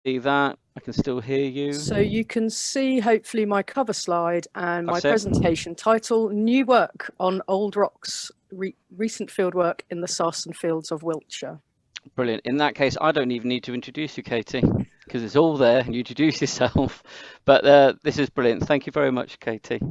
see that. I can still hear you. So you can see hopefully my cover slide and my That's it. presentation title, New Work on Old Rocks, Recent Fieldwork in the Sarsen Fields of Wiltshire. Brilliant. In that case, I don't even need to introduce you, Katy, because it's all there and you introduce yourself. But this is brilliant. Thank you very much, Katy.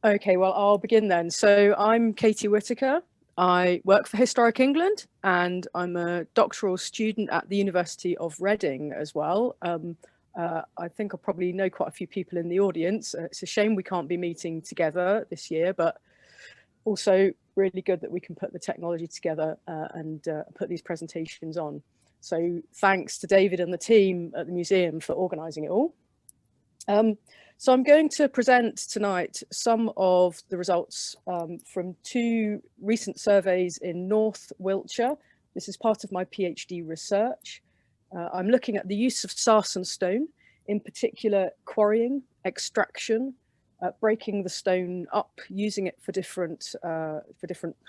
Okay, well, I'll begin then. So I'm Katy Whitaker. I work for Historic England and I'm a doctoral student at the University of Reading as well. I think I probably know quite a few people in the audience. It's a shame we can't be meeting together this year, but also really good that we can put the technology together and put these presentations on. So thanks to David and the team at the museum for organising it all. So I'm going to present tonight some of the results from two recent surveys in North Wiltshire. This is part of my PhD research. I'm looking at the use of sarsen stone, in particular quarrying, extraction, breaking the stone up, using it for different kind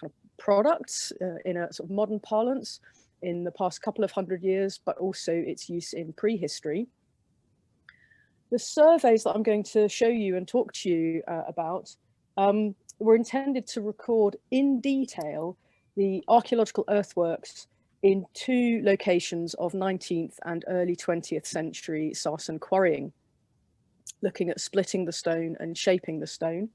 of products in a sort of modern parlance in the past couple of hundred years, but also its use in prehistory. The surveys that I'm going to show you and talk to you about were intended to record in detail the archaeological earthworks in two locations of 19th and early 20th century sarsen quarrying, looking at splitting the stone and shaping the stone.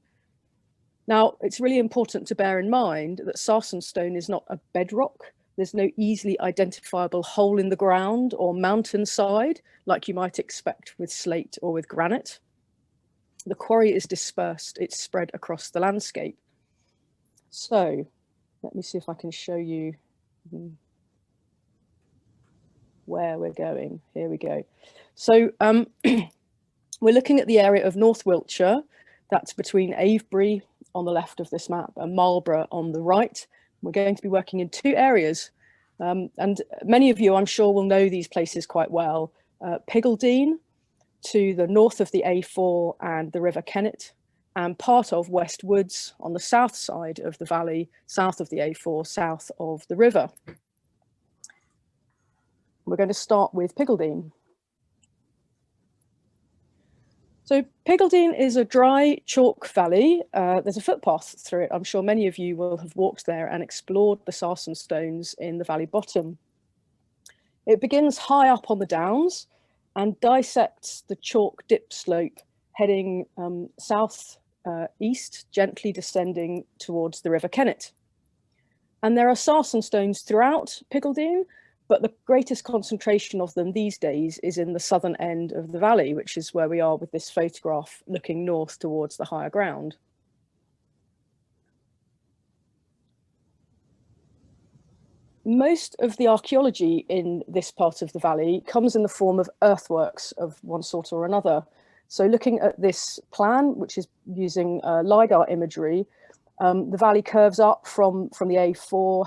Now, it's really important to bear in mind that sarsen stone is not a bedrock. There's no easily identifiable hole in the ground or mountainside like you might expect with slate or with granite. The quarry is dispersed, it's spread across the landscape. So let me see if I can show you where we're going. Here we go. So we're looking at the area of North Wiltshire. That's between Avebury on the left of this map and Marlborough on the right. We're going to be working in two areas. And many of you, I'm sure, will know these places quite well. Piggledean to the north of the A4 and the River Kennet, and part of West Woods on the south side of the valley, south of the A4, south of the river. We're going to start with Piggledean. So Piggledean is a dry chalk valley. There's a footpath through it. I'm sure many of you will have walked there and explored the sarsen stones in the valley bottom. It begins high up on the downs and dissects the chalk dip slope, heading south east, gently descending towards the River Kennet. And there are sarsen stones throughout Piggledean, but the greatest concentration of them these days is in the southern end of the valley, which is where we are with this photograph looking north towards the higher ground. Most of the archaeology in this part of the valley comes in the form of earthworks of one sort or another. So looking at this plan, which is using LiDAR imagery, the valley curves up from the A4,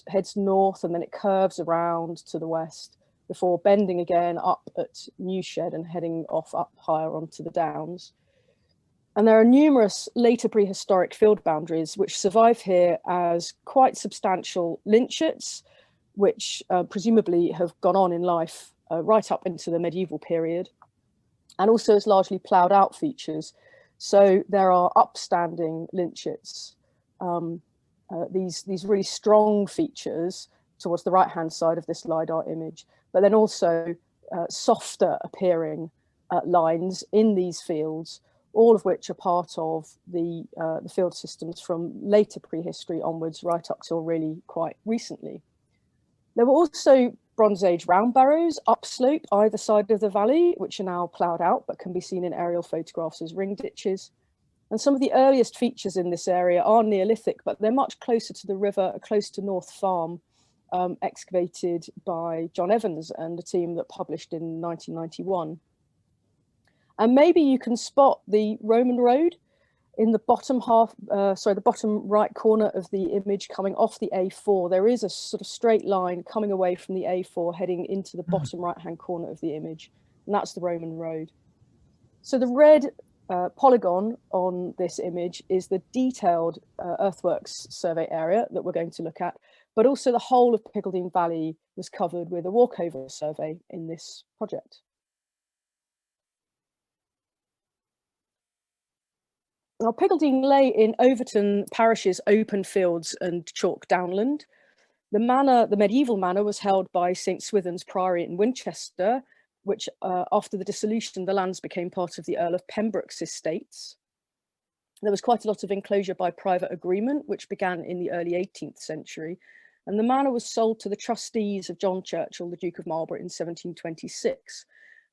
heads north, and then it curves around to the west before bending again up at Newshed and heading off up higher onto the downs. And there are numerous later prehistoric field boundaries which survive here as quite substantial lynchets, which presumably have gone on in life right up into the medieval period, and also as largely ploughed out features. So there are upstanding lynchets, these really strong features towards the right-hand side of this LiDAR image, but then also softer appearing lines in these fields, all of which are part of the field systems from later prehistory onwards, right up till really quite recently. There were also Bronze Age round barrows upslope either side of the valley, which are now ploughed out, but can be seen in aerial photographs as ring ditches. And some of the earliest features in this area are Neolithic, but they're much closer to the river, close to North Farm, excavated by John Evans and a team that published in 1991. And maybe you can spot the Roman road in the bottom the bottom right corner of the image coming off the A4. There is a sort of straight line coming away from the A4 heading into the bottom right-hand corner of the image, and that's the Roman road. So the red polygon on this image is the detailed earthworks survey area that we're going to look at, but also the whole of Piggledean Valley was covered with a walkover survey in this project. Now, Piggledean lay in Overton Parish's open fields and chalk downland. The manor, the medieval manor, was held by St Swithin's Priory in Winchester, which after the dissolution, the lands became part of the Earl of Pembroke's estates. There was quite a lot of enclosure by private agreement, which began in the early 18th century. And the manor was sold to the trustees of John Churchill, the Duke of Marlborough, in 1726.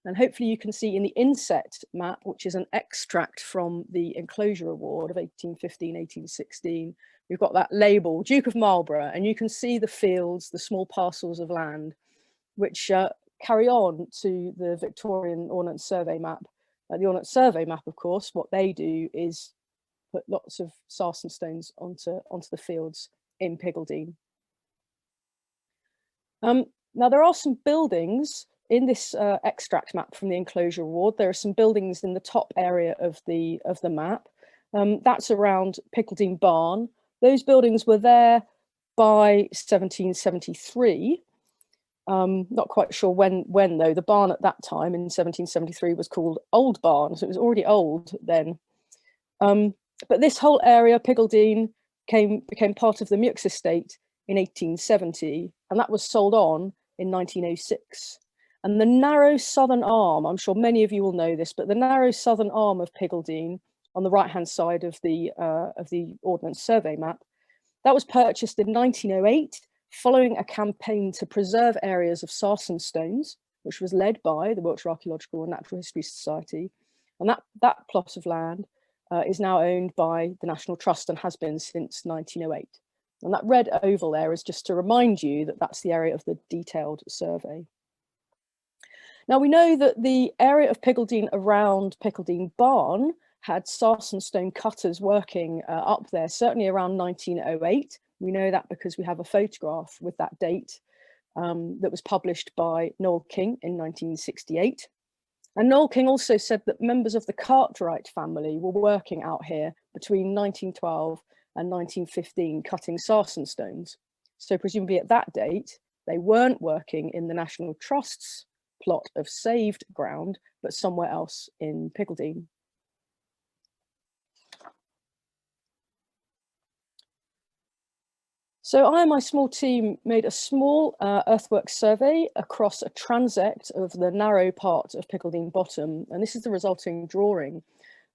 And hopefully you can see in the inset map, which is an extract from the Enclosure Award of 1815-1816, we've got that label, Duke of Marlborough, and you can see the fields, the small parcels of land, which carry on to the Victorian Ordnance Survey map. The Ordnance Survey map, of course, what they do is put lots of sarsen stones onto the fields in Piggledean. Now, there are some buildings in this extract map from the Enclosure Award. There are some buildings in the top area of the map. That's around Piggledean Barn. Those buildings were there by 1773. Not quite sure when though. The barn at that time in 1773 was called Old Barn, so it was already old then. But this whole area, Piggledean, became part of the Meux estate in 1870, and that was sold on in 1906. And the narrow southern arm, I'm sure many of you will know this, but the narrow southern arm of Piggledean on the right-hand side of the Ordnance Survey map, that was purchased in 1908, following a campaign to preserve areas of sarsen stones, which was led by the Wiltshire Archaeological and Natural History Society. And that plot of land is now owned by the National Trust and has been since 1908. And that red oval there is just to remind you that that's the area of the detailed survey. Now, we know that the area of Piggledean around Piggledean Barn had sarsen stone cutters working up there, certainly around 1908. We know that because we have a photograph with that date that was published by Noel King in 1968. And Noel King also said that members of the Cartwright family were working out here between 1912 and 1915, cutting sarsen stones. So presumably at that date, they weren't working in the National Trust's plot of saved ground, but somewhere else in Piggledean. So I and my small team made a small earthwork survey across a transect of the narrow part of Piggledean Bottom, and this is the resulting drawing.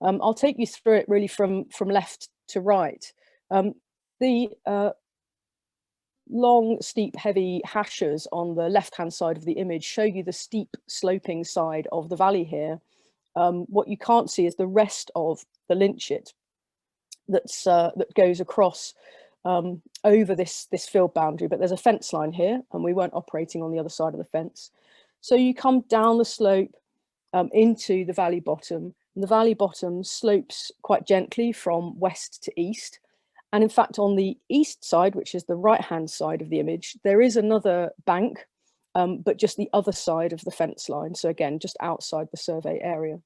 I'll take you through it really from left to right. The long, steep, heavy hachures on the left-hand side of the image show you the steep sloping side of the valley here. What you can't see is the rest of the lynchet that goes across over this field boundary, but there's a fence line here and we weren't operating on the other side of the fence. So you come down the slope into the valley bottom, and the valley bottom slopes quite gently from west to east. And in fact, on the east side, which is the right-hand side of the image, there is another bank, but just the other side of the fence line. So again, just outside the survey area.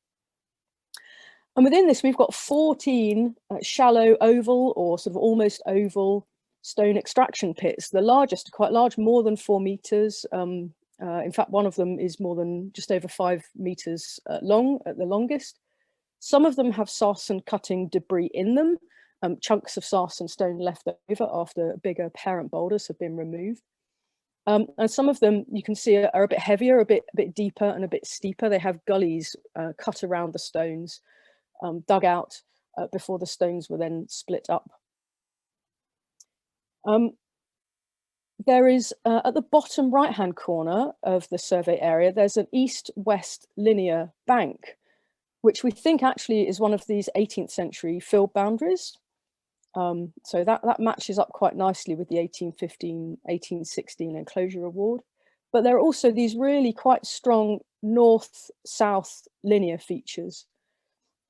And within this, we've got 14 shallow oval or sort of almost oval stone extraction pits. The largest are quite large, more than 4 meters. In fact, one of them is more than just over 5 meters long at the longest. Some of them have sarsen cutting debris in them, chunks of sarsen stone left over after bigger parent boulders have been removed. And some of them you can see are a bit heavier, a bit deeper and a bit steeper. They have gullies cut around the stones, dug out before the stones were then split up. There is, at the bottom right-hand corner of the survey area, there's an east-west linear bank, which we think actually is one of these 18th century field boundaries. So that matches up quite nicely with the 1815, 1816 Enclosure Award. But there are also these really quite strong north-south linear features.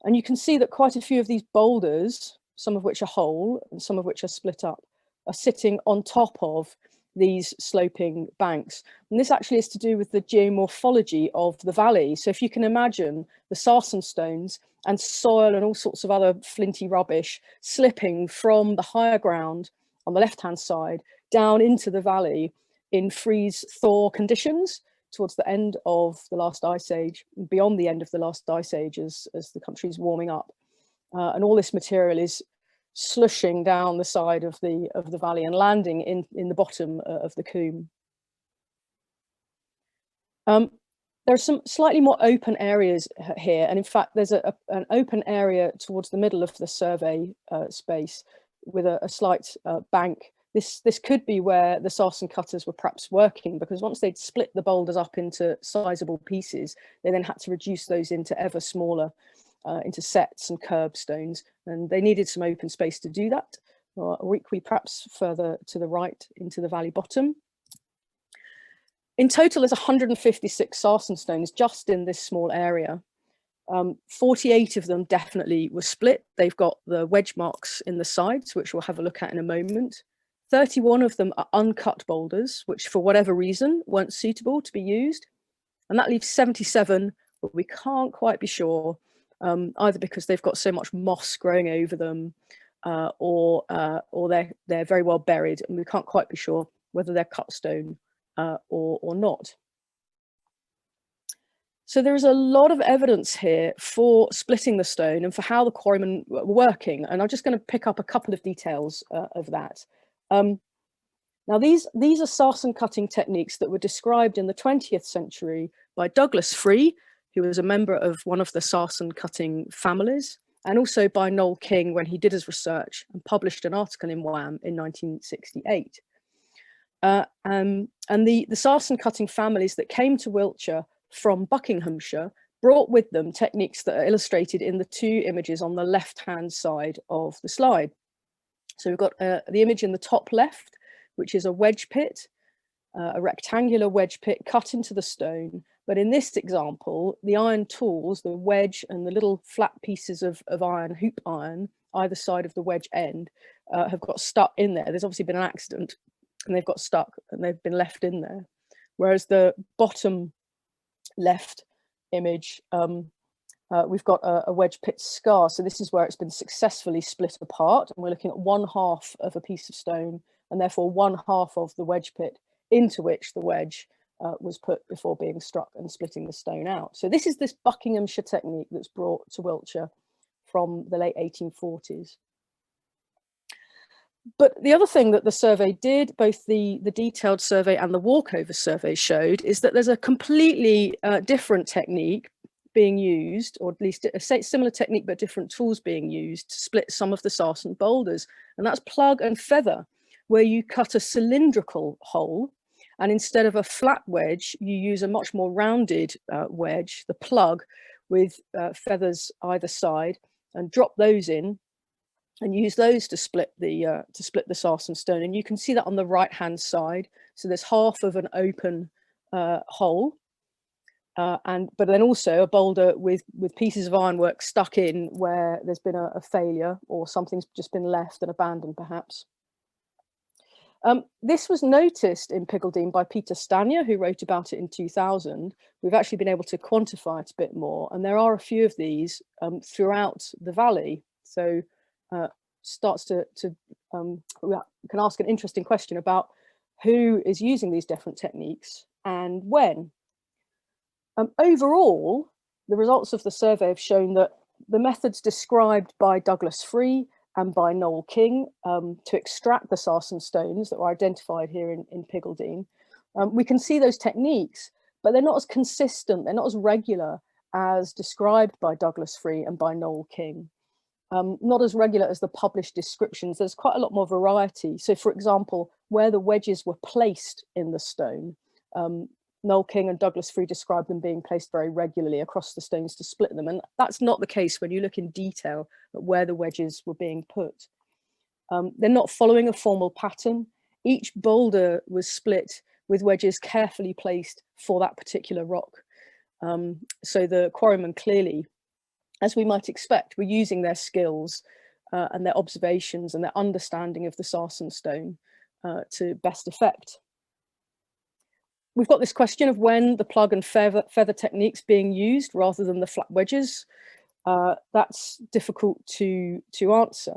And you can see that quite a few of these boulders, some of which are whole and some of which are split up, are sitting on top of these sloping banks. And this actually is to do with the geomorphology of the valley. So if you can imagine the sarsen stones and soil and all sorts of other flinty rubbish slipping from the higher ground on the left-hand side down into the valley in freeze-thaw conditions towards the end of the last ice age, beyond the end of the last ice age as the country's warming up. And all this material is slushing down the side of the valley and landing in the bottom of the coombe. There are some slightly more open areas here, and in fact there's an open area towards the middle of the survey space with a slight bank. This could be where the sarsen cutters were perhaps working, because once they'd split the boulders up into sizable pieces, they then had to reduce those into ever smaller, into sets and curbstones, and they needed some open space to do that, or equally perhaps further to the right into the valley bottom. In total, there's 156 sarsen stones just in this small area. 48 of them definitely were split. They've got the wedge marks in the sides, which we'll have a look at in a moment. 31 of them are uncut boulders, which for whatever reason weren't suitable to be used. And that leaves 77, but we can't quite be sure, either because they've got so much moss growing over them, or they're very well buried, and we can't quite be sure whether they're cut stone or not. So there is a lot of evidence here for splitting the stone and for how the quarrymen were working, and I'm just going to pick up a couple of details of that. Now these are sarsen cutting techniques that were described in the 20th century by Douglas Free, who was a member of one of the sarsen cutting families, and also by Noel King when he did his research and published an article in WAM in 1968. And the sarsen cutting families that came to Wiltshire from Buckinghamshire brought with them techniques that are illustrated in the two images on the left-hand side of the slide. So we've got the image in the top left, which is a wedge pit, a rectangular wedge pit cut into the stone. But in this example, the iron tools, the wedge and the little flat pieces of iron, hoop iron, either side of the wedge end, have got stuck in there. There's obviously been an accident and they've got stuck and they've been left in there. Whereas the bottom left image, we've got a wedge pit scar. So this is where it's been successfully split apart, and we're looking at one half of a piece of stone, and therefore one half of the wedge pit into which the wedge was put before being struck and splitting the stone out. So this is this Buckinghamshire technique that's brought to Wiltshire from the late 1840s. But the other thing that the survey did, both the detailed survey and the walkover survey showed, is that there's a completely different technique being used, or at least a similar technique but different tools being used to split some of the sarsen boulders, and that's plug and feather, where you cut a cylindrical hole, and instead of a flat wedge you use a much more rounded wedge, the plug, with feathers either side, and drop those in and use those to split the sarsen stone. And you can see that on the right hand side. So there's half of an open hole, but then also a boulder with pieces of ironwork stuck in where there's been a failure, or something's just been left and abandoned perhaps. This was noticed in Piggledean by Peter Stanier, who wrote about it in 2000. We've actually been able to quantify it a bit more, and there are a few of these throughout the valley. So starts to we can ask an interesting question about who is using these different techniques and when. Overall, the results of the survey have shown that the methods described by Douglas Free and by Noel King to extract the sarsen stones that were identified here in Piggledean, we can see those techniques, but they're not as consistent, they're not as regular as described by Douglas Free and by Noel King. Not as regular as the published descriptions. There's quite a lot more variety. So for example, where the wedges were placed in the stone, Noel King and Douglas Free describe them being placed very regularly across the stones to split them. And that's not the case when you look in detail at where the wedges were being put. They're not following a formal pattern. Each boulder was split with wedges carefully placed for that particular rock. So the quarrymen clearly, as we might expect, were using their skills and their observations and their understanding of the sarsen stone to best effect. We've got this question of when the plug and feather techniques being used rather than the flat wedges. That's difficult to answer.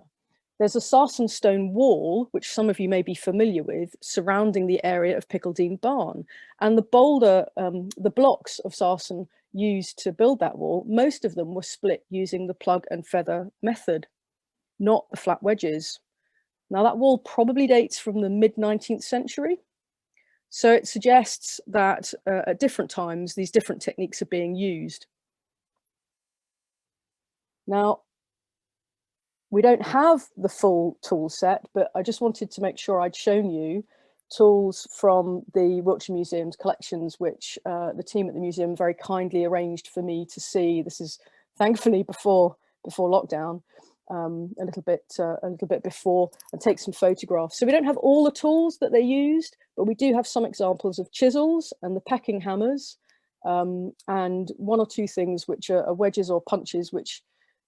There's a sarsen stone wall, which some of you may be familiar with, surrounding the area of Piggledean barn. And the boulder, the blocks of sarsen used to build that wall, most of them were split using the plug and feather method, not the flat wedges. Now that wall probably dates from the mid-19th century. So it suggests that at different times, these different techniques are being used. Now, we don't have the full tool set, but I just wanted to make sure I'd shown you tools from the Wiltshire Museum's collections, which the team at the museum very kindly arranged for me to see. This is thankfully before lockdown, a little bit before, and take some photographs. So we don't have all the tools that they used, but we do have some examples of chisels and the pecking hammers, and one or two things which are wedges or punches, which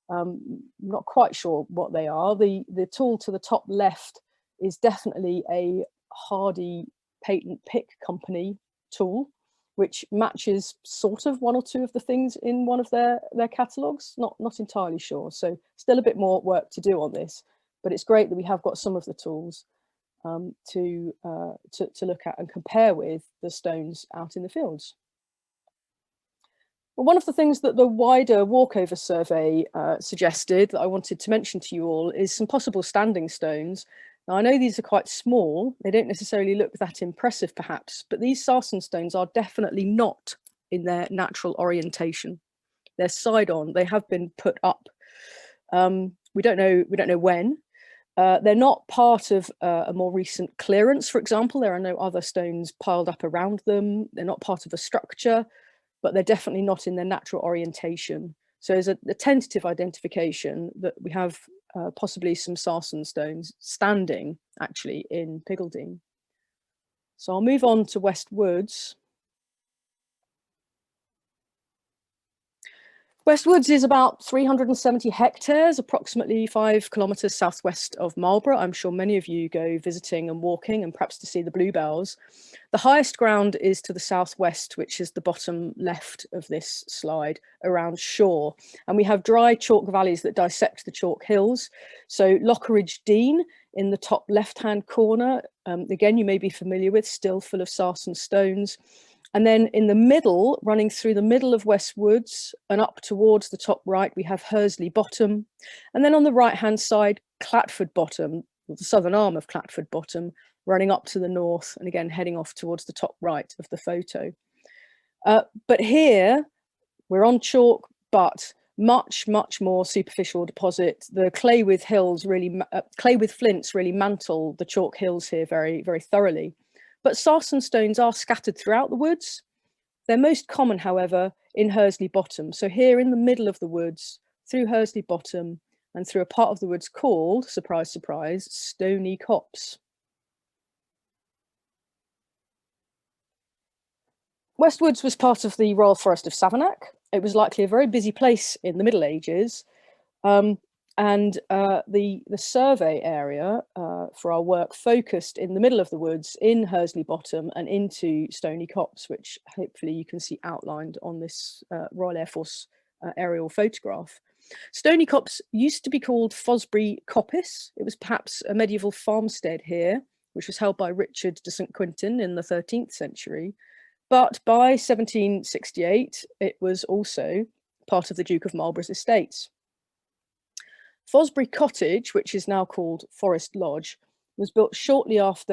not quite sure what they are. The tool to the top left is definitely a Hardy Patent Pick Company tool, which matches sort of one or two of the things in one of their catalogues. Not entirely sure. So still a bit more work to do on this, but it's great that we have got some of the tools to look at and compare with the stones out in the fields. Well, one of the things that the wider walkover survey suggested that I wanted to mention to you all is some possible standing stones. Now, I know these are quite small. They don't necessarily look that impressive, perhaps, but these sarsen stones are definitely not in their natural orientation. They're side on. They have been put up. We don't know when. They're not part of a more recent clearance, for example. There are no other stones piled up around them. They're not part of a structure, but they're definitely not in their natural orientation. So there's a tentative identification that we have possibly some sarsen stones standing actually in Piggledean. So I'll move on to West Woods. West Woods is about 370 hectares, approximately 5 kilometres southwest of Marlborough. I'm sure many of you go visiting and walking, and perhaps to see the bluebells. The highest ground is to the southwest, which is the bottom left of this slide, around Shore. And we have dry chalk valleys that dissect the chalk hills. So Lockeridge Dean in the top left-hand corner, again, you may be familiar with, still full of sarsen stones. And then in the middle, running through the middle of West Woods and up towards the top right, we have Hursley Bottom. And then on the right-hand side, Clatford Bottom, the southern arm of Clatford Bottom, running up to the north and again heading off towards the top right of the photo. But here, we're on chalk, but much more superficial deposit. The clay with flints really mantle the chalk hills here very thoroughly. But sarsen stones are scattered throughout the woods. They're most common, however, in Hursley Bottom. So here in the middle of the woods, through Hursley Bottom and through a part of the woods called, surprise, surprise, Stony Copse. West Woods was part of the Royal Forest of Savernake. It was likely a very busy place in the Middle Ages. And the survey area for our work focused in the middle of the woods in Hursley Bottom and into Stony Copse, which hopefully you can see outlined on this Royal Air Force aerial photograph. Stony Copse used to be called Fosbury Coppice. It was perhaps a medieval farmstead here, which was held by Richard de St Quintin in the 13th century. But by 1768, it was also part of the Duke of Marlborough's estates. Fosbury Cottage, which is now called Forest Lodge, was built shortly before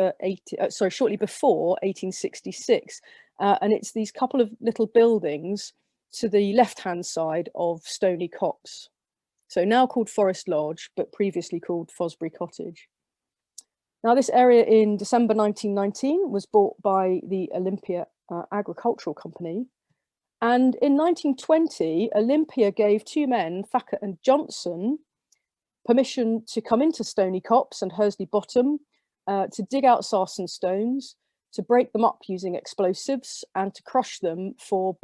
1866, and it's these couple of little buildings to the left-hand side of Stony Copse. So now called Forest Lodge, but previously called Fosbury Cottage. Now this area in December 1919 was bought by the Olympia Agricultural Company. And in 1920, Olympia gave two men, Thacker and Johnson, permission to come into Stony Copse and Hursley Bottom to dig out sarsen stones, to break them up using explosives, and to crush them for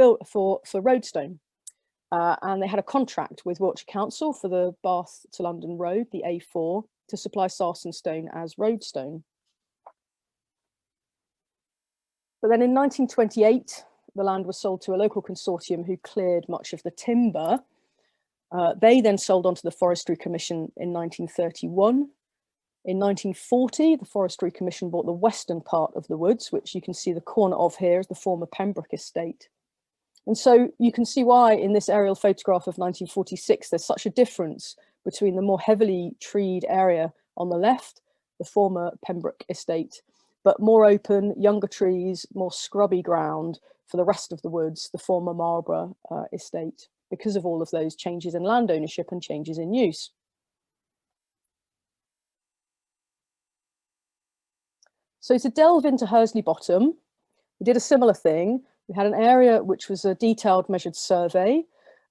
roadstone. And they had a contract with Wiltshire Council for the Bath to London Road, the A4, to supply sarsen stone as roadstone. But then in 1928, the land was sold to a local consortium who cleared much of the timber. They then sold on to the Forestry Commission in 1931, In 1940, the Forestry Commission bought the western part of the woods, which you can see the corner of here is the former Pembroke estate. And so you can see why in this aerial photograph of 1946, there's such a difference between the more heavily treed area on the left, the former Pembroke estate, but more open, younger trees, more scrubby ground for the rest of the woods, the former Marlborough estate, because of all of those changes in land ownership and changes in use. So to delve into Hursley Bottom, we did a similar thing. We had an area which was a detailed measured survey,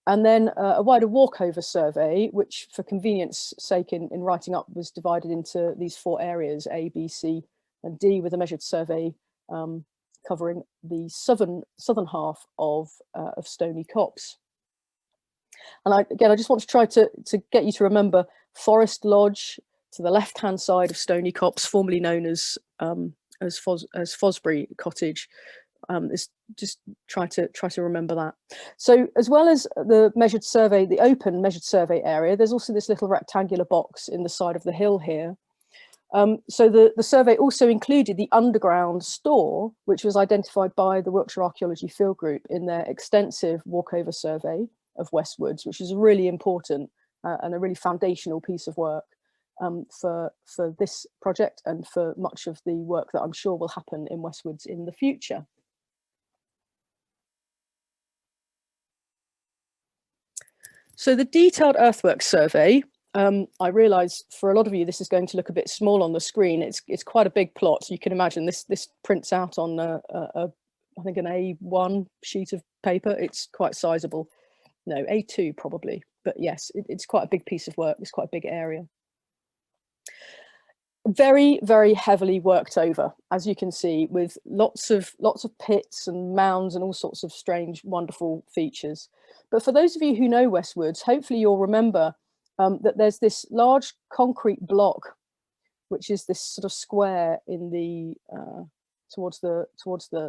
and then a wider walkover survey, which for convenience sake in writing up was divided into these 4 areas, A, B, C, and D, with a measured survey covering the southern half of Stony Copse. And I just want to try to get you to remember Forest Lodge to the left-hand side of Stony Copse, formerly known as Fosbury Cottage. Is just try to remember that. So as well as the measured survey, the open measured survey area, there's also this little rectangular box in the side of the hill here. So the survey also included the underground store, which was identified by the Wiltshire Archaeology Field Group in their extensive walkover survey of West Woods, which is really important and a really foundational piece of work for this project and for much of the work that I'm sure will happen in West Woods in the future. So the detailed earthwork survey, I realise for a lot of you this is going to look a bit small on the screen. It's quite a big plot. You can imagine this prints out on I think an A1 sheet of paper. It's quite sizable. No, A2 probably, but yes, it's quite a big piece of work. It's quite a big area. Very, very heavily worked over, as you can see, with lots of pits and mounds and all sorts of strange, wonderful features. But for those of you who know West Woods, hopefully you'll remember that there's this large concrete block, which is this sort of square in the towards the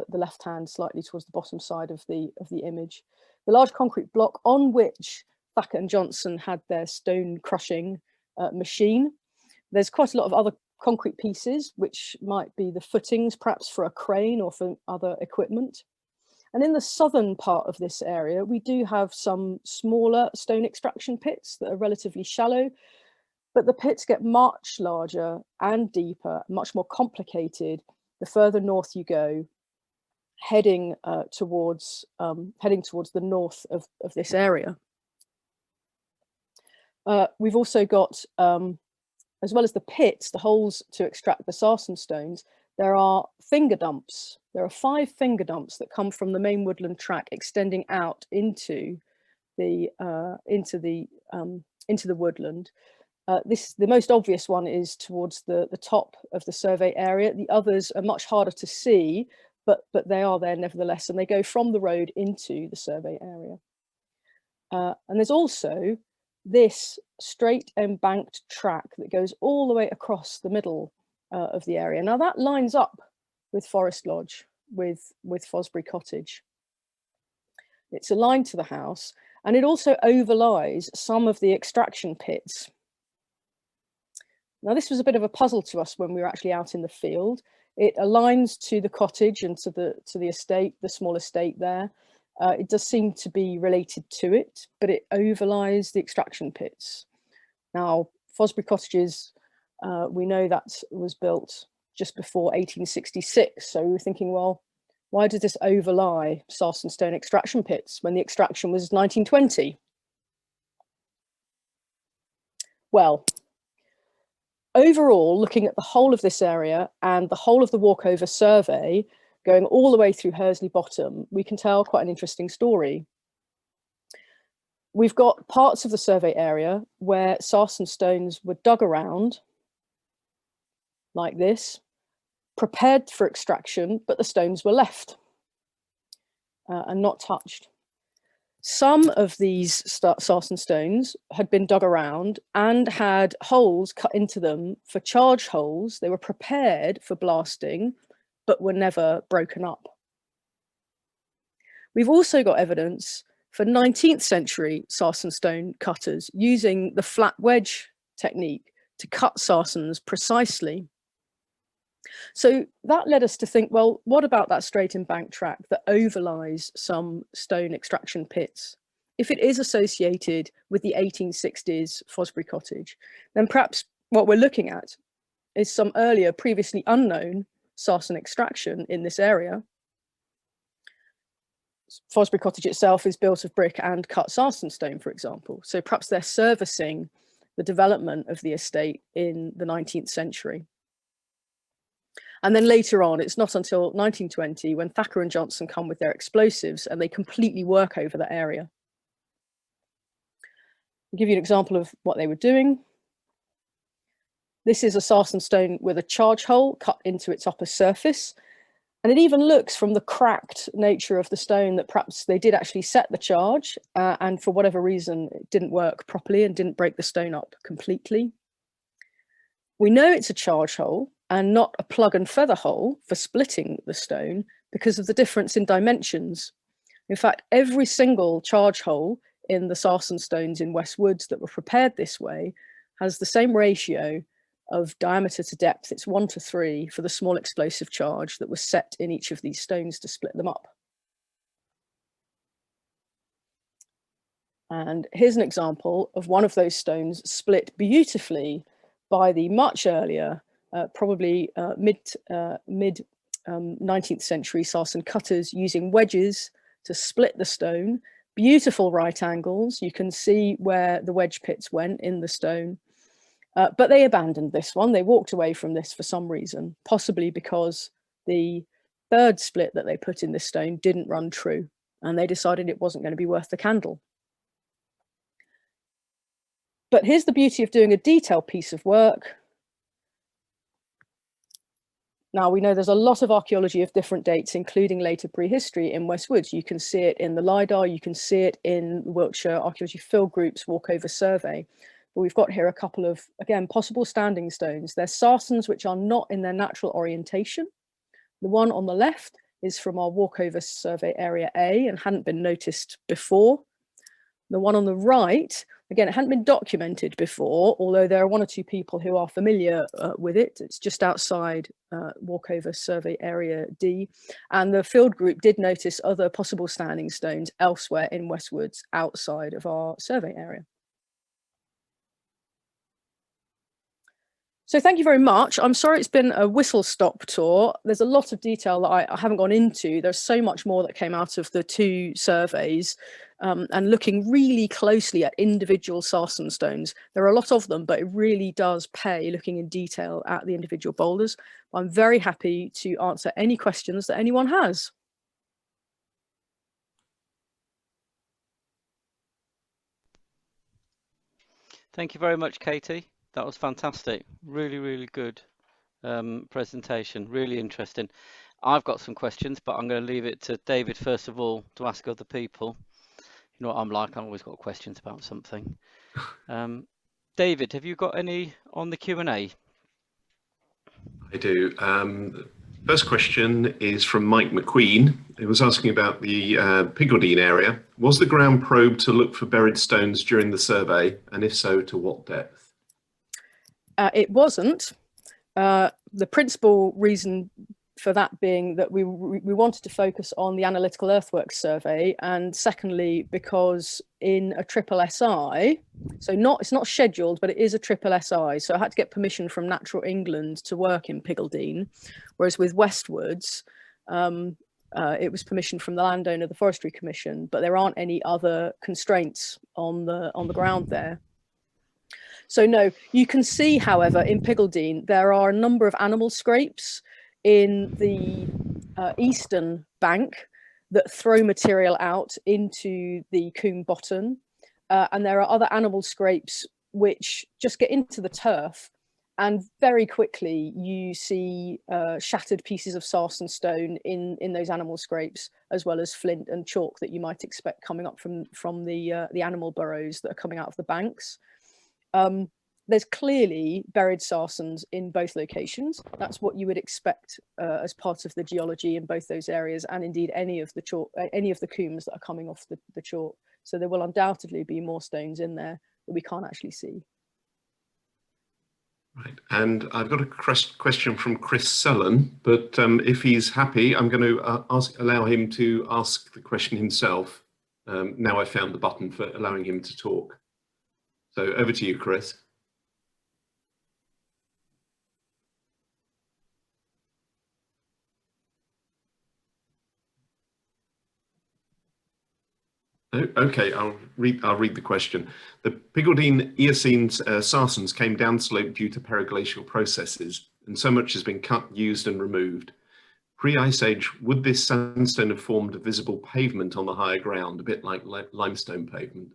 left hand, slightly towards the bottom side of the image. The large concrete block on which Thacker and Johnson had their stone crushing machine. There's quite a lot of other concrete pieces, which might be the footings, perhaps for a crane or for other equipment. And in the southern part of this area, we do have some smaller stone extraction pits that are relatively shallow, but the pits get much larger and deeper, much more complicated the further north you go, heading towards the north of this area. We've also got as well as the pits, the holes to extract the sarsen stones, there are finger dumps. There are 5 finger dumps that come from the main woodland track extending out into the woodland. The most obvious one is towards the top of the survey area. The others are much harder to see, but they are there nevertheless, and they go from the road into the survey area. And there's also this straight embanked track that goes all the way across the middle of the area. Now that lines up with Forest Lodge, with Fosbury Cottage. It's aligned to the house, and it also overlies some of the extraction pits. Now this was a bit of a puzzle to us when we were actually out in the field. It aligns to the cottage and to the estate, the small estate there. It does seem to be related to it, but it overlies the extraction pits. Now, Fosbury Cottages, we know that was built just before 1866. So we were thinking, well, why does this overlie sarsen stone extraction pits when the extraction was 1920? Well, overall, looking at the whole of this area and the whole of the walkover survey, going all the way through Hursley Bottom, we can tell quite an interesting story. We've got parts of the survey area where sarsen stones were dug around, like this, prepared for extraction, but the stones were left and not touched. Some of these sarsen stones had been dug around and had holes cut into them for charge holes. They were prepared for blasting, but were never broken up. We've also got evidence for 19th century sarsen stone cutters using the flat wedge technique to cut sarsens precisely. So that led us to think, well, what about that straight embanked track that overlies some stone extraction pits? If it is associated with the 1860s Fosbury cottage, then perhaps what we're looking at is some earlier, previously unknown sarsen extraction in this area. Fosbury cottage itself is built of brick and cut sarsen stone, for example. So perhaps they're servicing the development of the estate in the 19th century. And then later on, it's not until 1920 when Thacker and Johnson come with their explosives and they completely work over that area. I'll give you an example of what they were doing. This is a sarsen stone with a charge hole cut into its upper surface. And it even looks, from the cracked nature of the stone, that perhaps they did actually set the charge and for whatever reason it didn't work properly and didn't break the stone up completely. We know it's a charge hole and not a plug and feather hole for splitting the stone because of the difference in dimensions. In fact, every single charge hole in the sarsen stones in West Woods that were prepared this way has the same ratio of diameter to depth. It's 1 to 3 for the small explosive charge that was set in each of these stones to split them up. And here's an example of one of those stones split beautifully by the much earlier, probably mid 19th century sarsen cutters using wedges to split the stone. Beautiful right angles. You can see where the wedge pits went in the stone. But they abandoned this one. They walked away from this for some reason, possibly because the third split that they put in this stone didn't run true, and they decided it wasn't going to be worth the candle. But here's the beauty of doing a detailed piece of work. Now, we know there's a lot of archaeology of different dates, including later prehistory in West Woods. You can see it in the LiDAR, you can see it in the Wiltshire Archaeology Field Group's walkover survey. But we've got here a couple of, again, possible standing stones. They're sarsens which are not in their natural orientation. The one on the left is from our walkover survey area A and hadn't been noticed before. The one on the right, again, it hadn't been documented before, although there are 1 or 2 people who are familiar with it. It's just outside walkover survey area D. And the field group did notice other possible standing stones elsewhere in West Woods outside of our survey area. So thank you very much. I'm sorry it's been a whistle-stop tour. There's a lot of detail that I haven't gone into. There's so much more that came out of the 2 surveys, and looking really closely at individual sarsen stones. There are a lot of them, but it really does pay looking in detail at the individual boulders. I'm very happy to answer any questions that anyone has. Thank you very much, Katy. That was fantastic. Really, really good presentation. Really interesting. I've got some questions, but I'm going to leave it to David first of all to ask other people. You know what I'm like, I've always got questions about something. David, have you got any on the Q&A? I do. First question is from Mike McQueen. He was asking about the Piggledean area. Was the ground probed to look for buried stones during the survey? And if so, to what depth? It wasn't. The principal reason for that being that we wanted to focus on the analytical earthworks survey, and secondly because in a triple SI, so it's not scheduled, but it is a triple SI, so I had to get permission from Natural England to work in Piggledean, whereas with West Woods it was permission from the landowner, the Forestry Commission, but there aren't any other constraints on the ground there. So no, you can see, however, in Piggledean there are a number of animal scrapes in the eastern bank that throw material out into the Coombe bottom. And there are other animal scrapes which just get into the turf, and very quickly you see shattered pieces of sarsen stone in those animal scrapes, as well as flint and chalk that you might expect coming up from the animal burrows that are coming out of the banks. There's clearly buried sarsens in both locations. That's what you would expect as part of the geology in both those areas, and indeed any of the combes that are coming off the chalk. So there will undoubtedly be more stones in there that we can't actually see. Right, and I've got a question from Chris Sullen, but if he's happy, I'm going to allow him to ask the question himself. Now I've found the button for allowing him to talk. So over to you, Chris. Oh, okay, I'll read the question. The Piggledean Eocene sarsens came downslope due to periglacial processes, and so much has been cut, used, and removed. Pre-Ice Age, would this sandstone have formed a visible pavement on the higher ground, a bit like limestone pavement?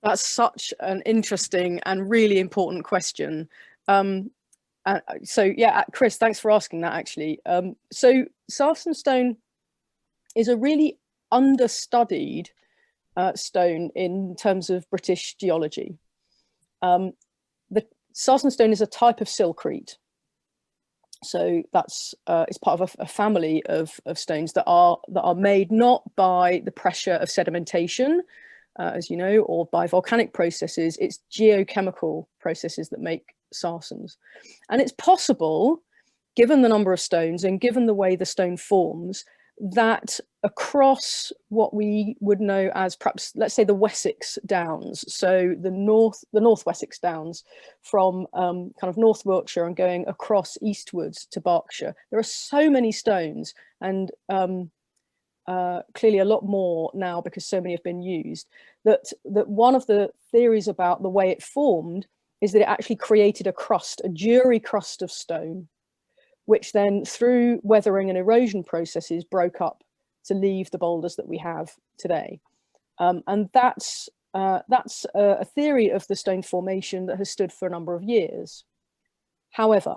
That's such an interesting and really important question. So yeah, Chris, thanks for asking that actually. So sarsen stone is a really understudied stone in terms of British geology. The sarsen stone is a type of silcrete. So that's it's part of a family of stones that are made not by the pressure of sedimentation, as you know, or by volcanic processes. It's geochemical processes that make sarsens. And it's possible, given the number of stones and given the way the stone forms, that across what we would know as perhaps, let's say, the Wessex Downs, so the North Wessex Downs, from kind of North Wiltshire and going across eastwards to Berkshire, there are so many stones, and clearly a lot more now because so many have been used, that one of the theories about the way it formed is that it actually created a crust, a jury crust of stone, which then through weathering and erosion processes broke up to leave the boulders that we have today. And that's a theory of the stone formation that has stood for a number of years. However,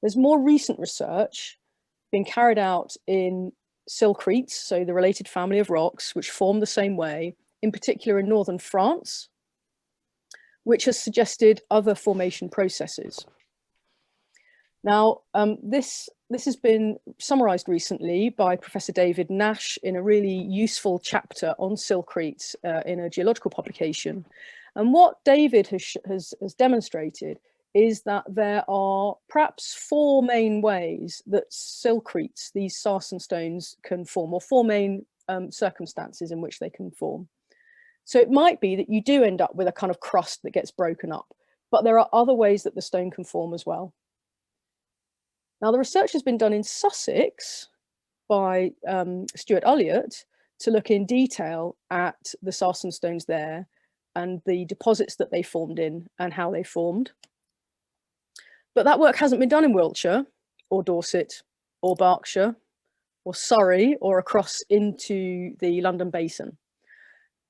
there's more recent research being carried out in silcretes, so the related family of rocks, which form the same way, in particular in northern France, which has suggested other formation processes. Now, this has been summarized recently by Professor David Nash in a really useful chapter on silcretes in a geological publication. And what David has demonstrated is that there are perhaps four main ways that silcretes, these sarsen stones, can form, or four main circumstances in which they can form. So it might be that you do end up with a kind of crust that gets broken up, but there are other ways that the stone can form as well. Now, the research has been done in Sussex by Stuart Elliott to look in detail at the sarsen stones there and the deposits that they formed in and how they formed. But that work hasn't been done in Wiltshire or Dorset or Berkshire or Surrey or across into the London Basin.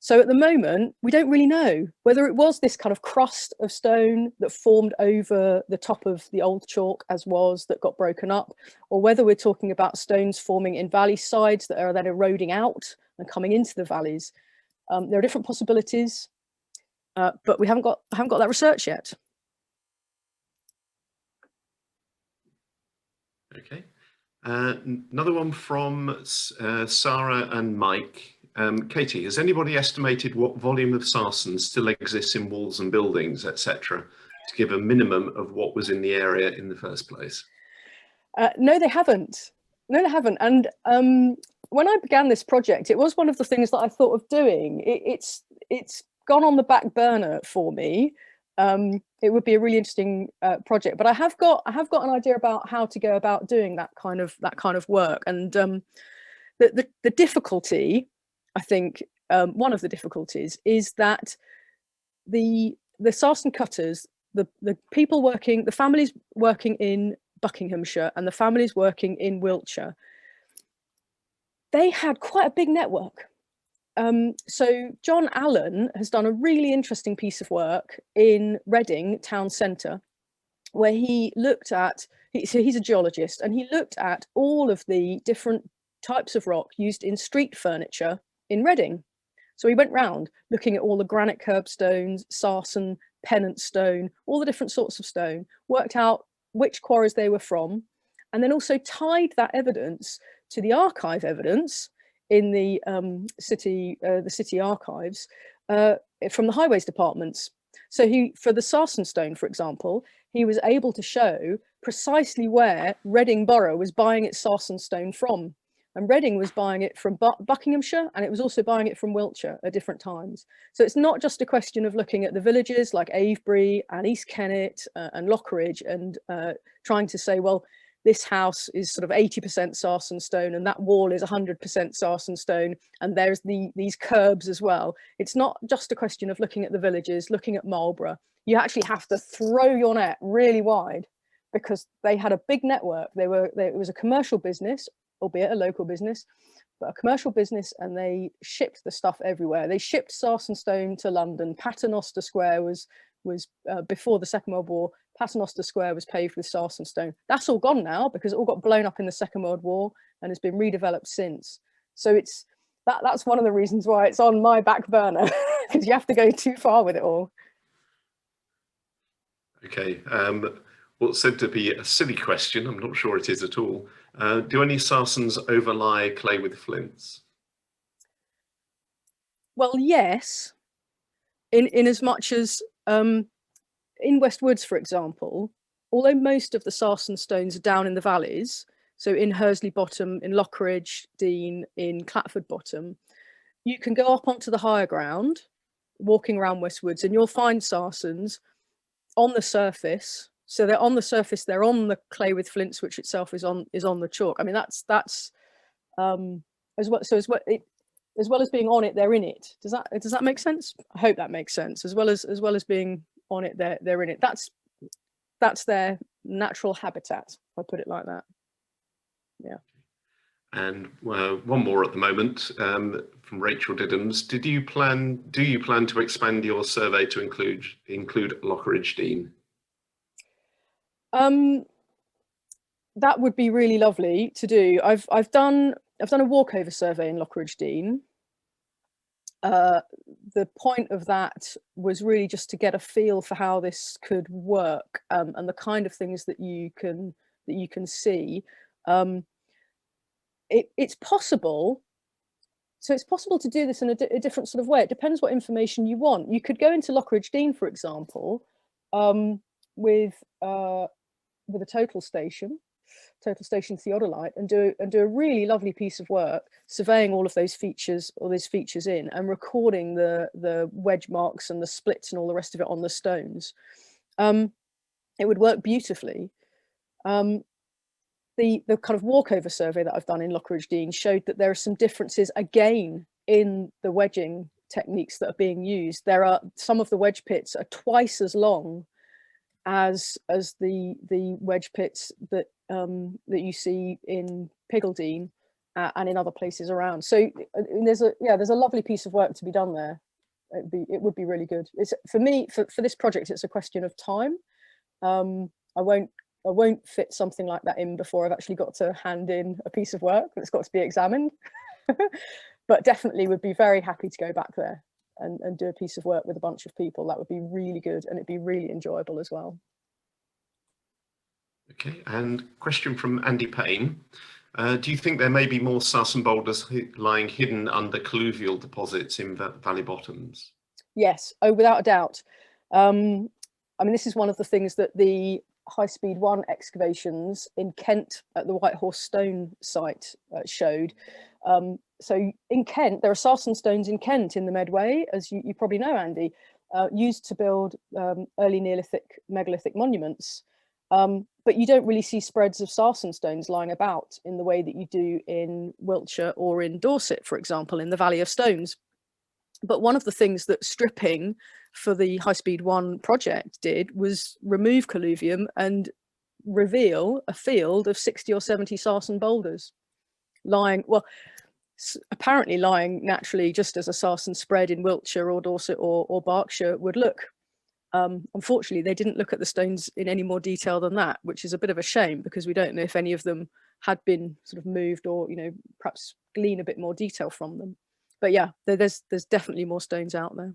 So at the moment, we don't really know whether it was this kind of crust of stone that formed over the top of the old chalk as was that got broken up, or whether we're talking about stones forming in valley sides that are then eroding out and coming into the valleys. There are different possibilities, but we haven't got that research yet. Okay. Another one from Sarah and Mike. Katy, has anybody estimated what volume of sarsens still exists in walls and buildings, etc., to give a minimum of what was in the area in the first place? No, they haven't. No, they haven't. And when I began this project, it was one of the things that I thought of doing. It's gone on the back burner for me. It would be a really interesting project, but I have got an idea about how to go about doing that kind of work. And the difficulty, I think, one of the difficulties is that the sarsen cutters, the people working, the families working in Buckinghamshire and the families working in Wiltshire, they had quite a big network. So John Allen has done a really interesting piece of work in Reading town centre, where he looked at, so he's a geologist, and he looked at all of the different types of rock used in street furniture in Reading. So he went round looking at all the granite curbstones, sarsen, pennant stone, all the different sorts of stone, worked out which quarries they were from, and then also tied that evidence to the archive evidence in the city archives from the highways departments So for the sarsen stone, for example, he was able to show precisely where Reading Borough was buying its sarsen stone from. And Reading was buying it from Buckinghamshire, and it was also buying it from Wiltshire at different times. So it's not just a question of looking at the villages like Avebury and East Kennet and Lockridge and trying to say, well, this house is sort of 80% sarsen stone and that wall is 100% sarsen stone, and there's these curbs as well. It's not just a question of looking at the villages, looking at Marlborough. You actually have to throw your net really wide because they had a big network. It was a commercial business, albeit a local business, but a commercial business, and they shipped the stuff everywhere. They shipped sarsen stone to London. Paternoster Square was before the Second World War. Paternoster Square was paved with sarsen stone. That's all gone now because it all got blown up in the Second World War and has been redeveloped since. So that's one of the reasons why it's on my back burner, because you have to go too far with it all. Okay, what's said to be a silly question, I'm not sure it is at all. Do any sarsens overlie clay with flints? Well, yes, in as much as in West Woods, for example, although most of the sarsen stones are down in the valleys, so in Hursley Bottom, in Lockridge Dean, in Clatford Bottom, you can go up onto the higher ground, walking around West Woods, and you'll find sarsens on the surface. So they're on the surface, they're on the clay with flints, which itself is on the chalk. I mean, that's as well. So as well as being on it, they're in it. Does that make sense? I hope that makes sense. As well as being on it, they're in it. That's their natural habitat, if I put it like that. Yeah. And one more at the moment from Rachel Diddams. Do you plan to expand your survey to include Lockridge Dean? That would be really lovely to do. I've done a walkover survey in Lockridge Dean. The point of that was really just to get a feel for how this could work and the kind of things that you can see. It's possible. So it's possible to do this in a different sort of way. It depends what information you want. You could go into Lockridge Dean, for example, with a total station theodolite, and do a really lovely piece of work surveying all of those features in and recording the wedge marks and the splits and all the rest of it on the stones. It would work beautifully. The kind of walkover survey that I've done in Lockridge Dean showed that there are some differences again in the wedging techniques that are being used. There are some of the wedge pits are twice as long as the wedge pits that you see in Piggledean and in other places around. So there's a lovely piece of work to be done there. It would be really good. It's for me for this project. It's a question of time. I won't fit something like that in before I've actually got to hand in a piece of work that's got to be examined. But definitely would be very happy to go back there and do a piece of work with a bunch of people. That would be really good, and it'd be really enjoyable as well. Okay, and question from Andy Payne. Do you think there may be more sarsen boulders lying hidden under colluvial deposits in valley bottoms? Yes, oh, without a doubt. I mean, this is one of the things that the High Speed 1 excavations in Kent at the White Horse Stone site showed. So in Kent, there are sarsen stones in Kent in the Medway, as you probably know, Andy, used to build early Neolithic megalithic monuments. But you don't really see spreads of sarsen stones lying about in the way that you do in Wiltshire or in Dorset, for example, in the Valley of Stones. But one of the things that stripping for the High Speed 1 project did was remove colluvium and reveal a field of 60 or 70 sarsen boulders lying, well, apparently lying naturally just as a sarsen spread in Wiltshire or Dorset or Berkshire would look. Unfortunately, they didn't look at the stones in any more detail than that, which is a bit of a shame because we don't know if any of them had been sort of moved or, perhaps glean a bit more detail from them. But yeah, there's definitely more stones out there.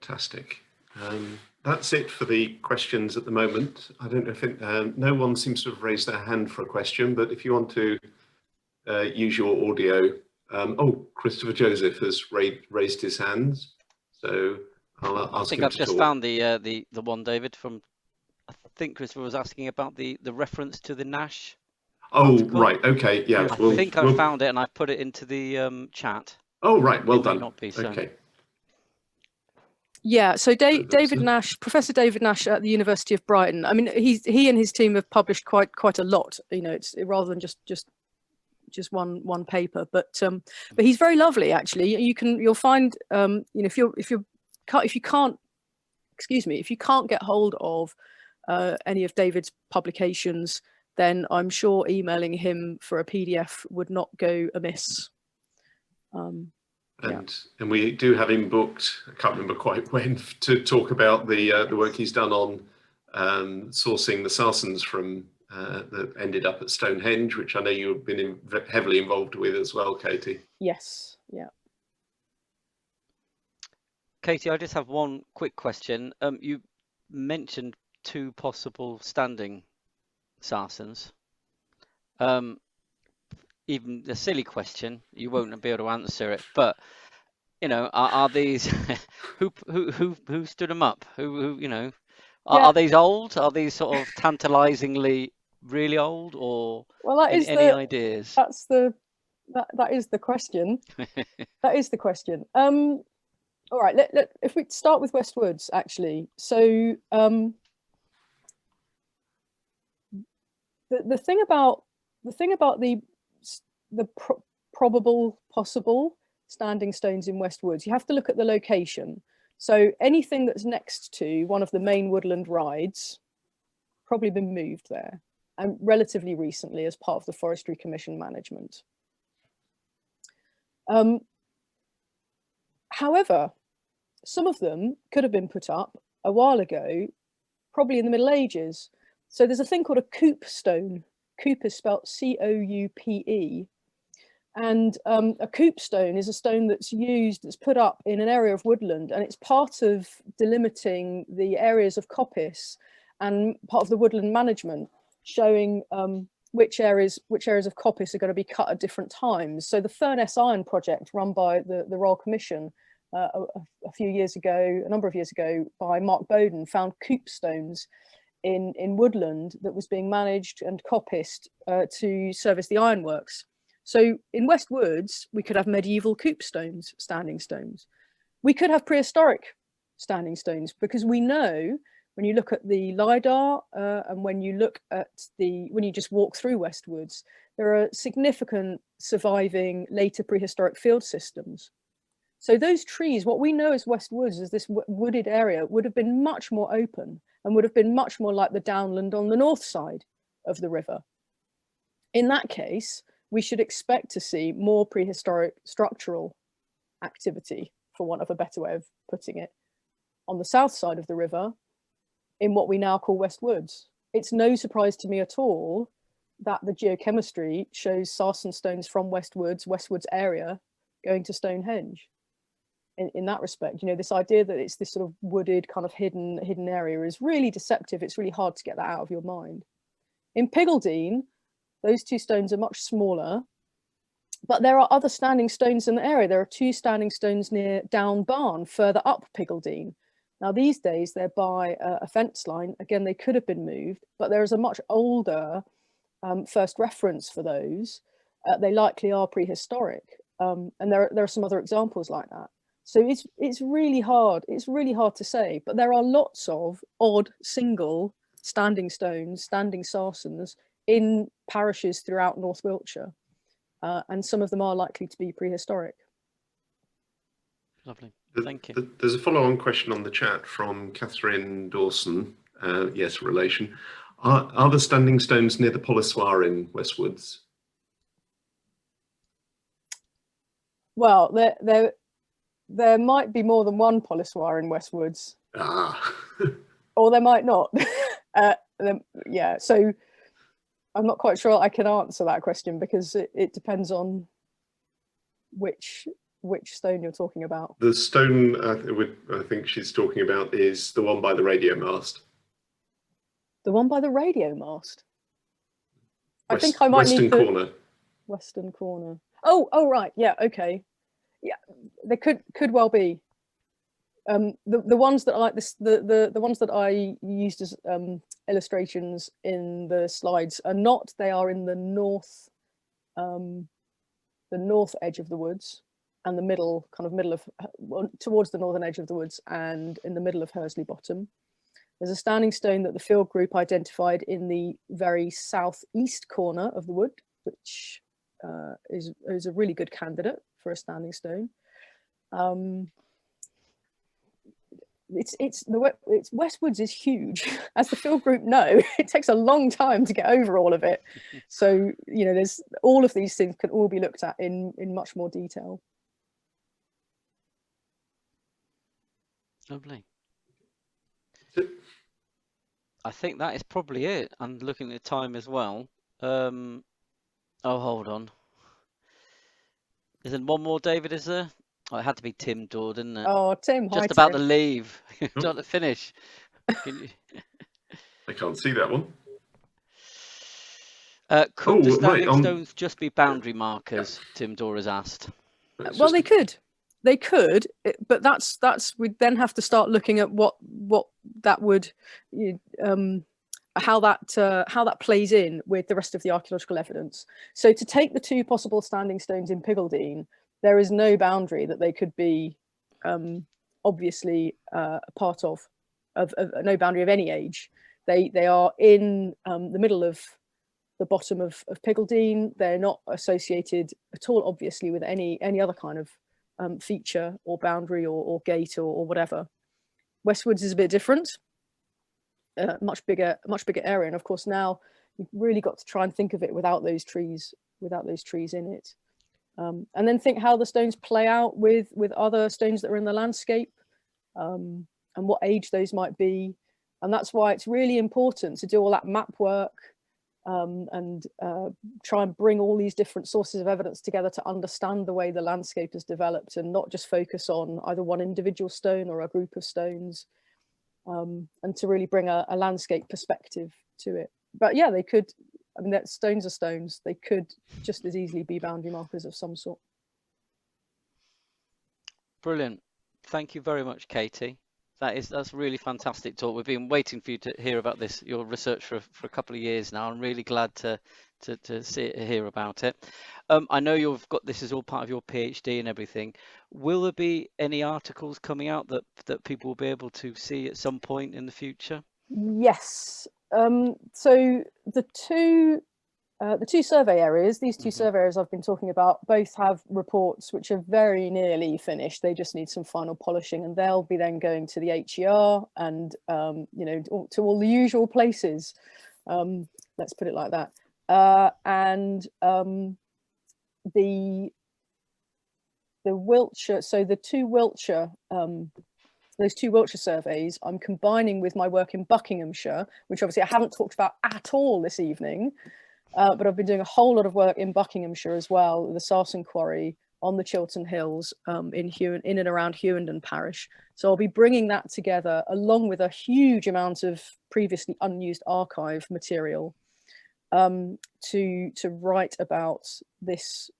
Fantastic. That's it for the questions at the moment. I don't know if no one seems to have raised their hand for a question, but if you want to use your audio. Oh, Christopher Joseph has raised his hands. So I'll I ask think him I've to just talk. found the one, David, from, I think Christopher was asking about the reference to the Nash Oh, article. right. Okay. Yeah. I think I found it and I put it into the chat. Oh, right. Well It may done. not be so. Okay. Yeah, so David Excellent. Nash, Professor David Nash at the University of Brighton. I mean, he and his team have published quite a lot. You know, it's rather than just one paper, but he's very lovely actually. You'll find you know, if you can't get hold of any of David's publications, then I'm sure emailing him for a PDF would not go amiss. And we do have him booked, I can't remember quite when, to talk about the work he's done on sourcing the sarsens from that ended up at Stonehenge, which I know you've been heavily involved with as well, Katy. Yes, yeah. Katy, I just have one quick question. You mentioned 2 possible standing sarsens. Even the silly question, you won't be able to answer it, but you know, are these who stood them up? Who you know, are these old? Are these sort of tantalizingly really old, or any ideas? That is the question. That is the question. All right, if we start with West Woods, actually. So the thing about the probable possible standing stones in West Woods, you have to look at the location. So anything that's next to one of the main woodland rides probably been moved there, and relatively recently as part of the Forestry Commission management. However, some of them could have been put up a while ago, probably in the Middle Ages. So there's a thing called a coupe stone. Coupe is spelt C-O-U-P-E. And a coupe stone is a stone that's put up in an area of woodland, and it's part of delimiting the areas of coppice and part of the woodland management, showing which areas of coppice are going to be cut at different times. So the Furness Iron project, run by the Royal Commission a number of years ago, by Mark Bowden, found coupe stones in woodland that was being managed and coppiced to service the ironworks. So in West Woods, we could have medieval coupe stones, standing stones. We could have prehistoric standing stones, because we know when you look at the LiDAR and when you just walk through West Woods, there are significant surviving later prehistoric field systems. So those trees, what we know as West Woods, is this wooded area, would have been much more open and would have been much more like the downland on the north side of the river. In that case, we should expect to see more prehistoric structural activity, for want of a better way of putting it, on the south side of the river in what we now call West Woods. It's no surprise to me at all that the geochemistry shows sarsen stones from West Woods area going to Stonehenge. In that respect, you know, this idea that it's this sort of wooded kind of hidden area is really deceptive. It's really hard to get that out of your mind. In Piggledean, those 2 stones are much smaller, but there are other standing stones in the area. There are 2 standing stones near Down Barn, further up Piggledean. Now, these days, they're by a fence line. Again, they could have been moved, but there is a much older first reference for those. They likely are prehistoric. And there are some other examples like that. So it's really hard. It's really hard to say, but there are lots of odd single standing stones, standing sarsens in parishes throughout North Wiltshire, and some of them are likely to be prehistoric. Lovely, thank you. There's a follow-on question on the chat from Catherine Dawson. Yes, relation. Are the standing stones near the polissoir in West Woods? Well, there might be more than one polissoir in West Woods. Ah. Or there might not. Yeah, so I'm not quite sure I can answer that question, because it depends on which stone you're talking about. The stone I think she's talking about is the one by the radio mast. The one by the radio mast? I think I might Western need to... corner. Western corner. Oh, right. Yeah. Okay. Yeah, there could well be. The ones that I like this, the ones that I used as illustrations in the slides are not. They are in the north edge of the woods, and the middle of towards the northern edge of the woods, and in the middle of Hursley Bottom. There's a standing stone that the field group identified in the very southeast corner of the wood, which is a really good candidate for a standing stone. It's West Woods is huge, as the field group know. It takes a long time to get over all of it, so there's all of these things can all be looked at in much more detail. Lovely. I think that is probably it. I'm looking at the time as well. Oh, hold on. Is there one more, David? Is there? Oh, it had to be Tim Dore, didn't it? Oh, Tim, hi, just about Tim. to leave. Trying to finish. I can't see that one. Could the standing stones just be boundary markers? Tim Dore has asked. Well, they could. They could, but that's we'd then have to start looking at what that would, how that plays in with the rest of the archaeological evidence. So to take the two possible standing stones in Piggledean, there is no boundary that they could be obviously a part of no boundary of any age. They are in the middle of the bottom of Piggledean. They're not associated at all, obviously, with any other kind of feature or boundary or gate or whatever. West Woods is a bit different, much bigger area, and of course now you've really got to try and think of it without those trees in it, and then think how the stones play out with other stones that are in the landscape, and what age those might be. And that's why it's really important to do all that map work, and try and bring all these different sources of evidence together to understand the way the landscape has developed, and not just focus on either one individual stone or a group of stones, and to really bring a landscape perspective to it. But yeah, they could, I mean, that stones are stones. They could just as easily be boundary markers of some sort. Brilliant. Thank you very much, Katy. That's really fantastic talk. We've been waiting for you to hear about this, your research for a couple of years now. I'm really glad to hear about it. I know you've got, this is all part of your PhD and everything. Will there be any articles coming out that people will be able to see at some point in the future? Yes. So the two survey areas, these two survey areas I've been talking about, both have reports which are very nearly finished. They just need some final polishing, and they'll be then going to the HER and to all the usual places. Let's put it like that. And the Wiltshire, so the two Wiltshire, those two Wiltshire surveys, I'm combining with my work in Buckinghamshire, which obviously I haven't talked about at all this evening. But I've been doing a whole lot of work in Buckinghamshire as well, the Sarsen quarry on the Chiltern Hills, in and around Hughenden parish. So I'll be bringing that together along with a huge amount of previously unused archive material, to write about this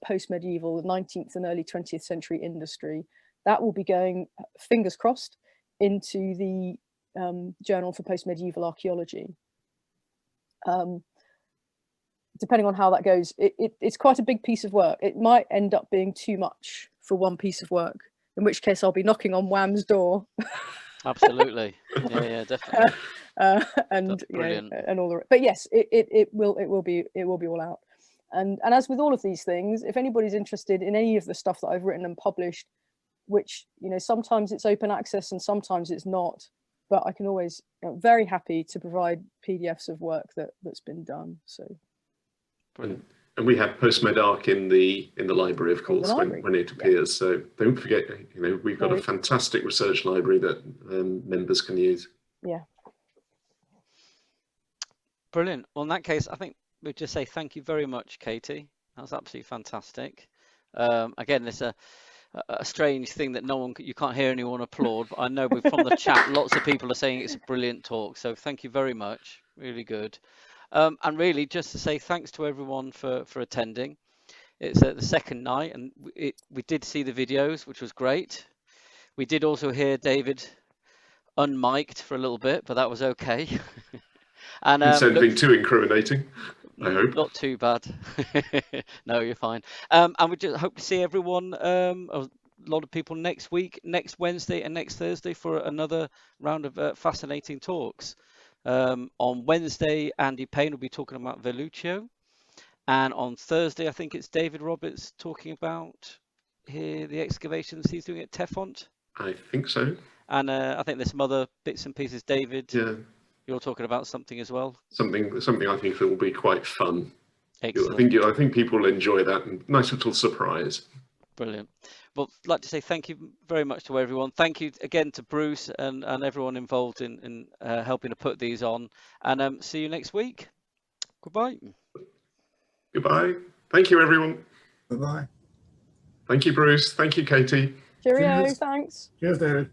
post-medieval 19th and early 20th century industry. That will be going, fingers crossed, into the Journal for Post-Medieval Archaeology. Depending on how that goes, it's quite a big piece of work. It might end up being too much for one piece of work, in which case I'll be knocking on Wham's door. Absolutely, yeah, definitely. And and all the. But yes, it will be all out. And as with all of these things, if anybody's interested in any of the stuff that I've written and published, which sometimes it's open access and sometimes it's not, but I can always very happy to provide PDFs of work that's been done. So. Brilliant. And we have PostMed Arc in the library, of course, when it appears. Yeah. So don't forget, we've got a fantastic research library that members can use. Yeah. Brilliant. Well, in that case, I think we'd just say thank you very much, Katy. That's absolutely fantastic. Again, it's a strange thing that you can't hear anyone applaud, but I know from the chat, lots of people are saying it's a brilliant talk. So thank you very much. Really good. And really just to say thanks to everyone for attending. It's the second night, and we did see the videos, which was great. We did also hear David unmiked for a little bit, but that was okay. And Didn't say anything too incriminating, I hope. not too bad. No, you're fine. And we just hope to see everyone, a lot of people next week, next Wednesday and next Thursday for another round of fascinating talks. On Wednesday, Andy Payne will be talking about Wiltshire. And on Thursday, I think it's David Roberts talking about here the excavations he's doing at Tefont. I think so. And I think there's some other bits and pieces. David, yeah, you're talking about something as well. Something I think that will be quite fun. Excellent. I think people will enjoy that. And nice little surprise. Brilliant. Well, I'd like to say thank you very much to everyone. Thank you again to Bruce and everyone involved in helping to put these on. And see you next week. Goodbye. Goodbye. Thank you, everyone. Bye-bye. Thank you, Bruce. Thank you, Katie. Cheerio, Cheers. thanks. Cheers, David.